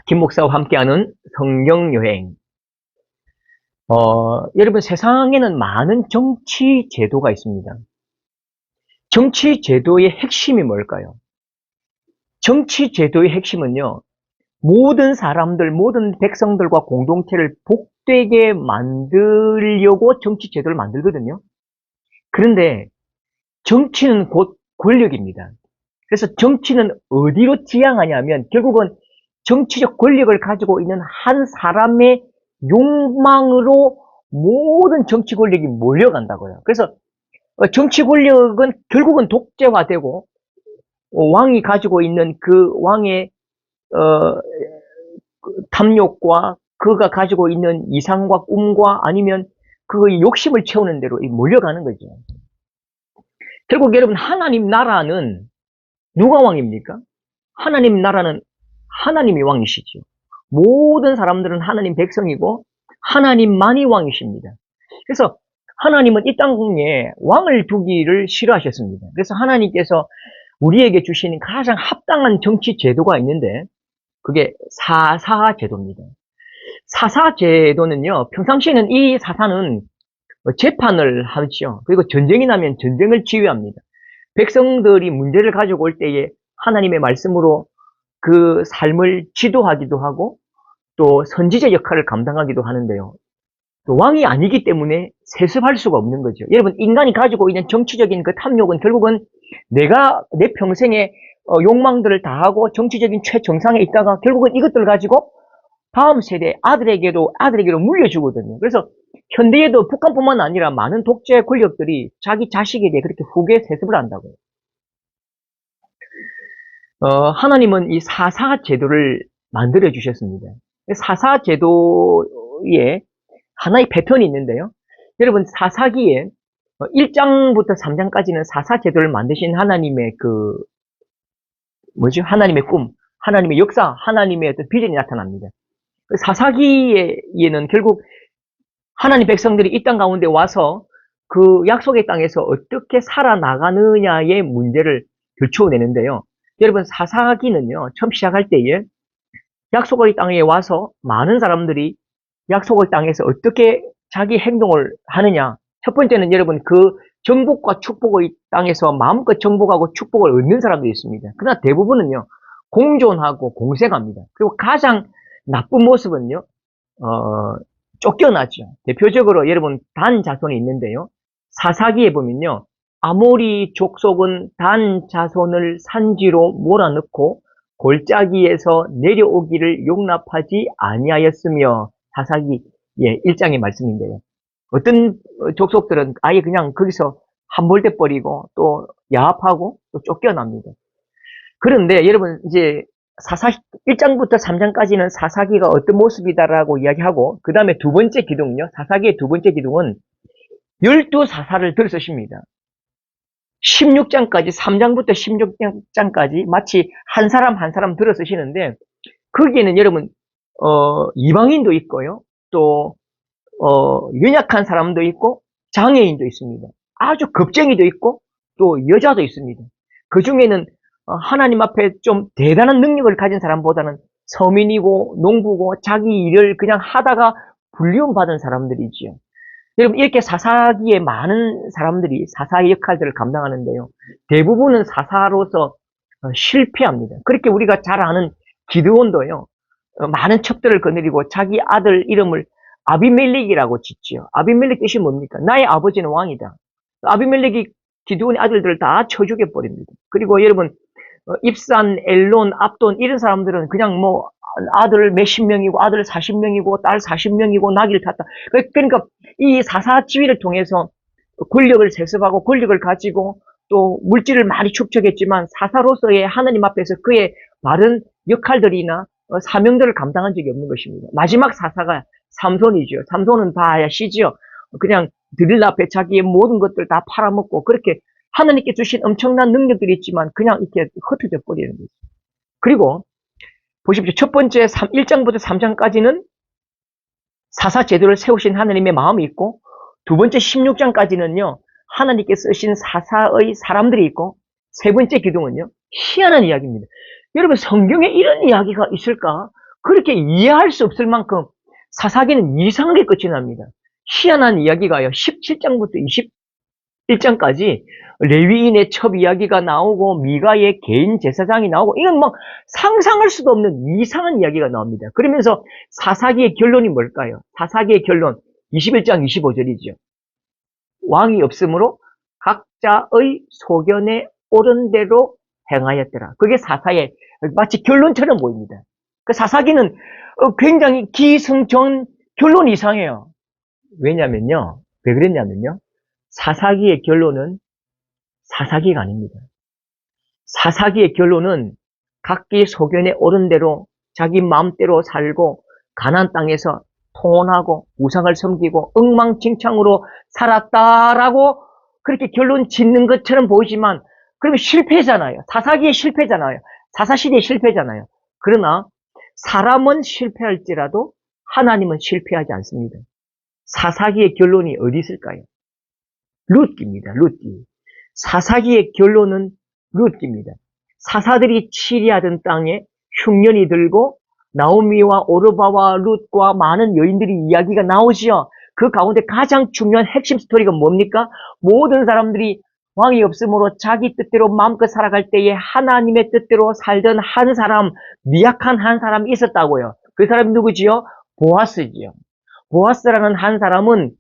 김 목사와 함께하는 성경여행. 여러분, 세상에는 많은 정치 제도가 있습니다. 정치 제도의 핵심이 뭘까요? 정치 제도의 핵심은요, 모든 사람들, 모든 백성들과 공동체를 복되게 만들려고 정치 제도를 만들거든요. 그런데 정치는 곧 권력입니다. 그래서 정치는 어디로 지향하냐면 결국은 정치적 권력을 가지고 있는 한 사람의 욕망으로 모든 정치 권력이 몰려간다고요. 그래서 정치 권력은 결국은 독재화되고 왕이 가지고 있는 그 왕의 어, 탐욕과 그가 가지고 있는 이상과 꿈과 아니면 그 욕심을 채우는 대로 몰려가는 거죠. 결국 여러분 하나님 나라는 누가 왕입니까? 하나님 나라는 하나님이 왕이시죠. 모든 사람들은 하나님 백성이고 하나님만이 왕이십니다. 그래서 하나님은 이 땅에 왕을 두기를 싫어하셨습니다. 그래서 하나님께서 우리에게 주시는 가장 합당한 정치 제도가 있는데 그게 사사제도입니다. 사사제도는요, 평상시에는 이 사사는 재판을 하죠. 그리고 전쟁이 나면 전쟁을 지휘합니다. 백성들이 문제를 가지고 올 때에 하나님의 말씀으로 그 삶을 지도하기도 하고 또 선지자 역할을 감당하기도 하는데요. 또 왕이 아니기 때문에 세습할 수가 없는 거죠. 여러분, 인간이 가지고 있는 정치적인 그 탐욕은 결국은 내가 내 평생에 욕망들을 다하고 정치적인 최정상에 있다가 결국은 이것들을 가지고 다음 세대 아들에게도 물려주거든요. 그래서 현대에도 북한뿐만 아니라 많은 독재 권력들이 자기 자식에게 그렇게 후계 세습을 한다고요. 하나님은 이 사사 제도를 만들어 주셨습니다. 사사 제도에 하나의 패턴이 있는데요. 여러분, 사사기에 1장부터 3장까지는 사사 제도를 만드신 하나님의 하나님의 꿈, 하나님의 역사, 하나님의 어떤 비전이 나타납니다. 사사기에는 결국 하나님 백성들이 이 땅 가운데 와서 그 약속의 땅에서 어떻게 살아나가느냐의 문제를 들춰내는데요. 여러분, 사사기는요, 처음 시작할 때에 약속의 땅에 와서 많은 사람들이 약속의 땅에서 어떻게 자기 행동을 하느냐. 첫 번째는 여러분, 그 정복과 축복의 땅에서 마음껏 정복하고 축복을 얻는 사람들이 있습니다. 그러나 대부분은요, 공존하고 공생합니다. 그리고 가장 나쁜 모습은요, 쫓겨나죠. 대표적으로 여러분, 단 자손이 있는데요. 사사기에 보면요, 아모리 족속은 단 자손을 산지로 몰아넣고 골짜기에서 내려오기를 용납하지 아니하였으며, 사사기 1장의 말씀인데요. 어떤 족속들은 아예 그냥 거기서 함몰돼 버리고 또 야합하고 또 쫓겨납니다. 그런데 여러분, 이제 1장부터 3장까지는 사사기가 어떤 모습이다라고 이야기하고, 그 다음에 두 번째 기둥요. 사사기의 두 번째 기둥은 12사사를 들으십니다. 16장까지, 3장부터 16장까지 마치 한 사람 한 사람 들어 쓰시는데, 거기에는 여러분, 이방인도 있고요. 또, 연약한 사람도 있고, 장애인도 있습니다. 아주 겁쟁이도 있고, 또 여자도 있습니다. 그 중에는 하나님 앞에 좀 대단한 능력을 가진 사람보다는 서민이고, 농부고, 자기 일을 그냥 하다가 불리움받은 사람들이지요. 여러분, 이렇게 사사기에 많은 사람들이 사사의 역할들을 감당하는데요. 대부분은 사사로서 실패합니다. 그렇게 우리가 잘 아는 기드온도요. 많은 척들을 거느리고 자기 아들 이름을 아비멜렉이라고 짓지요. 아비멜렉 뜻이 뭡니까? 나의 아버지는 왕이다. 아비멜렉이 기드온의 아들들을 다 쳐 죽여버립니다. 그리고 여러분, 입산, 엘론, 압돈 이런 사람들은 그냥 뭐 아들 몇십 명이고 아들 40명이고 딸 40명이고 나귀를 탔다. 그러니까 이 사사 지위를 통해서 권력을 세습하고 권력을 가지고 또 물질을 많이 축적했지만 사사로서의 하나님 앞에서 그의 바른 역할들이나 사명들을 감당한 적이 없는 것입니다. 마지막 사사가 삼손이죠. 삼손은 다 아시죠? 그냥 드릴라 앞에 자기의 모든 것들 다 팔아먹고 그렇게 하나님께 주신 엄청난 능력들이 있지만 그냥 이렇게 흩어져 버리는 거죠. 그리고 보십시오. 첫 번째 1장부터 3장까지는 사사 제도를 세우신 하나님의 마음이 있고, 두 번째 16장까지는요, 하나님께 쓰신 사사의 사람들이 있고, 세 번째 기둥은요, 희한한 이야기입니다. 여러분, 성경에 이런 이야기가 있을까? 그렇게 이해할 수 없을 만큼 사사기는 이상하게 끝이 납니다. 희한한 이야기가요. 17장부터 21장까지 레위인의 첩 이야기가 나오고 미가의 개인 제사장이 나오고 이건 막 상상할 수도 없는 이상한 이야기가 나옵니다. 그러면서 사사기의 결론이 뭘까요? 사사기의 결론 21장 25절이죠. 왕이 없으므로 각자의 소견에 옳은 대로 행하였더라. 그게 사사의 마치 결론처럼 보입니다. 그 사사기는 굉장히 기승전 결론이 이상해요. 왜냐면요. 왜 그랬냐면요. 사사기의 결론은 사사기가 아닙니다. 사사기의 결론은 각기 소견에 옳은 대로 자기 마음대로 살고 가나안 땅에서 통혼하고 우상을 섬기고 엉망진창으로 살았다라고 그렇게 결론 짓는 것처럼 보이지만 그러면 실패잖아요. 사사기의 실패잖아요. 사사시대의 실패잖아요. 그러나 사람은 실패할지라도 하나님은 실패하지 않습니다. 사사기의 결론이 어디 있을까요? 룻기입니다. 룻기. 사사기의 결론은 룻기입니다. 사사들이 치리하던 땅에 흉년이 들고 나오미와 오르바와 룻과 많은 여인들이 이야기가 나오지요. 그 가운데 가장 중요한 핵심 스토리가 뭡니까? 모든 사람들이 왕이 없으므로 자기 뜻대로 마음껏 살아갈 때에 하나님의 뜻대로 살던 한 사람, 미약한 한 사람이 있었다고요. 그 사람이 누구지요? 보아스지요. 보아스라는 한 사람은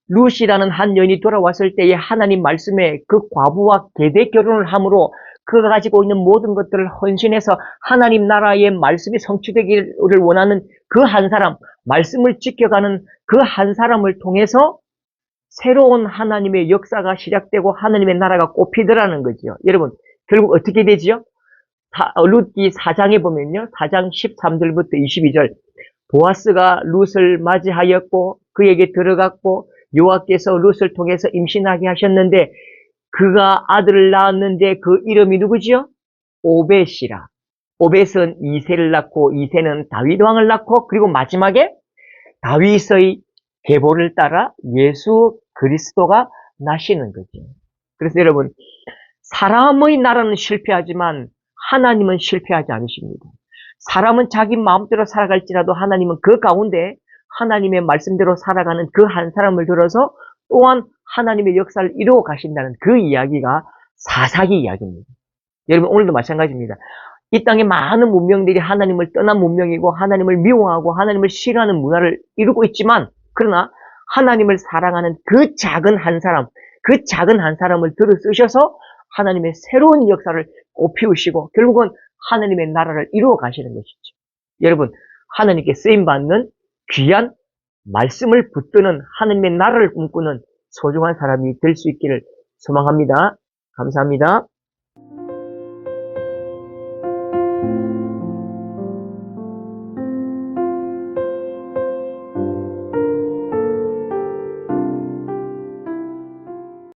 룻이라는 한 여인이 돌아왔을 때에 하나님 말씀에 그 과부와 계대 결혼을 함으로 그가 가지고 있는 모든 것들을 헌신해서 하나님 나라의 말씀이 성취되기를 원하는 그 한 사람, 말씀을 지켜가는 그 한 사람을 통해서 새로운 하나님의 역사가 시작되고 하나님의 나라가 꼽히더라는 거죠. 여러분, 결국 어떻게 되지요? 룻기 4장에 보면요. 4장 13절부터 22절. 보아스가 룻을 맞이하였고 그에게 들어갔고 여호와께서 룻을 통해서 임신하게 하셨는데 그가 아들을 낳았는데 그 이름이 누구지요? 오벳이라. 오벳은 이새를 낳고 이새는 다윗 왕을 낳고 그리고 마지막에 다윗의 계보를 따라 예수 그리스도가 나시는 거죠. 그래서 여러분, 사람의 나라는 실패하지만 하나님은 실패하지 않으십니다. 사람은 자기 마음대로 살아갈지라도 하나님은 그 가운데 하나님의 말씀대로 살아가는 그 한 사람을 들어서 또한 하나님의 역사를 이루어 가신다는 그 이야기가 사사기 이야기입니다. 여러분, 오늘도 마찬가지입니다. 이 땅에 많은 문명들이 하나님을 떠난 문명이고 하나님을 미워하고 하나님을 싫어하는 문화를 이루고 있지만 그러나 하나님을 사랑하는 그 작은 한 사람, 그 작은 한 사람을 들어 쓰셔서 하나님의 새로운 역사를 꽃피우시고 결국은 하나님의 나라를 이루어 가시는 것이죠. 여러분, 하나님께 쓰임받는 귀한 말씀을 붙드는 하나님의 나라를 꿈꾸는 소중한 사람이 될 수 있기를 소망합니다. 감사합니다.